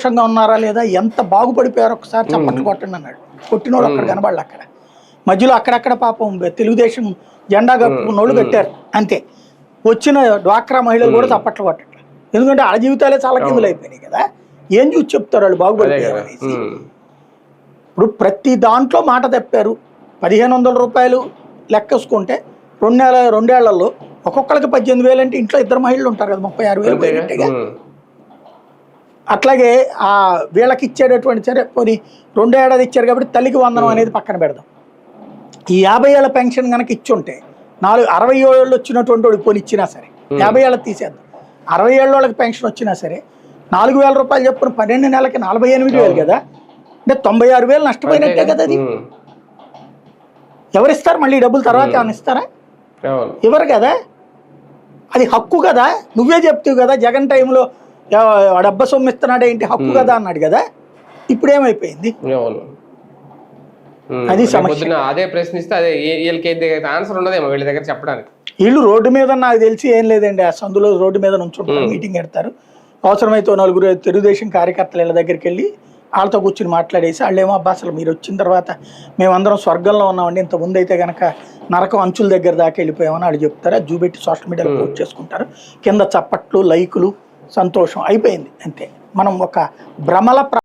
సంతోషంగా ఉన్నారా లేదా, ఎంత బాగుపడిపోయారో ఒకసారి చప్పట్లు కొట్టండి అన్నాడు. కొట్టినోడు అక్కడ కనబడలే. అక్కడ మధ్యలో అక్కడక్కడ పాపం తెలుగుదేశం జెండా కప్పుకున్నోళ్ళు కట్టారు అంతే. వచ్చిన డ్వాక్రా మహిళలు కూడా చప్పట్లు కొట్టట్లేదు. ఎందుకంటే ఆ జీవితాలే చాలా కిందులు అయిపోయినాయి కదా. ఏం చూసి చెప్తారు వాళ్ళు బాగుపడిపోయారు అనేసి. ఇప్పుడు ప్రతి దాంట్లో మాట తప్పారు. 1500 రూపాయలు లెక్కేసుకుంటే రెండేళ్లలో ఒక్కొక్కరికి 18,000 అంటే ఇంట్లో 2 మహిళలు ఉంటారు కదా, 36,000 పోయినట్టేగా. అట్లాగే ఆ వీళ్ళకి ఇచ్చేటటువంటి సరే పోనీ 2 ఏడాది ఇచ్చారు కాబట్టి తల్లికి వందనం అనేది పక్కన పెడదాం. ఈ 50 ఏళ్ళ పెన్షన్ కనుక ఇచ్చుంటే 60 ఏళ్ళు వచ్చినటువంటి వాడికి పోనీ ఇచ్చినా సరే 50 ఏళ్ళకి తీసేద్దాం. 60 ఏళ్ళ వాళ్ళకి పెన్షన్ వచ్చినా సరే 4,000 రూపాయలు చెప్పుకుని 12 నెలలకి 48,000 కదా, అంటే 96,000 నష్టపోయినట్టే కదా. అది ఎవరిస్తారు మళ్ళీ డబ్బులు తర్వాత ఏమైనా ఇస్తారా? ఎవరు కదా. అది హక్కు కదా. నువ్వే చెప్తావు కదా జగన్ టైంలో డబ్బ సొమ్ము ఇస్తున్నాడు ఏంటి హక్కు కదా అన్నాడు కదా. ఇప్పుడు ఏమైపోయింది? అది సమస్య. అదే ప్రశ్నిస్తే అదే ఆన్సర్ ఉండదేమో వీళ్ళ దగ్గర చెప్పడానికి. వీళ్ళు రోడ్డు మీద నాకు తెలిసి ఏం లేదండి, ఆ సందులో రోడ్డు మీద నుంచుంటారు, మీటింగ్ పెడతారు. అవసరమైతే 4 తెలుగుదేశం కార్యకర్తలు వీళ్ళ దగ్గరికి వెళ్ళి వాళ్ళతో కూర్చుని మాట్లాడేసి వాళ్ళేమో అబ్బా అసలు మీరు వచ్చిన తర్వాత మేమందరం స్వర్గంలో ఉన్నామండి, ఇంత ముందు అయితే కనుక నరకం అంచుల దగ్గర దాకా వెళ్ళిపోయామని వాళ్ళు చెప్తారు. అది చూపెట్టి సోషల్ మీడియాలో పోస్ట్ చేసుకుంటారు. కింద చప్పట్లు, లైకులు, సంతోషం అయిపోయింది అంతే. మనం ఒక భ్రమల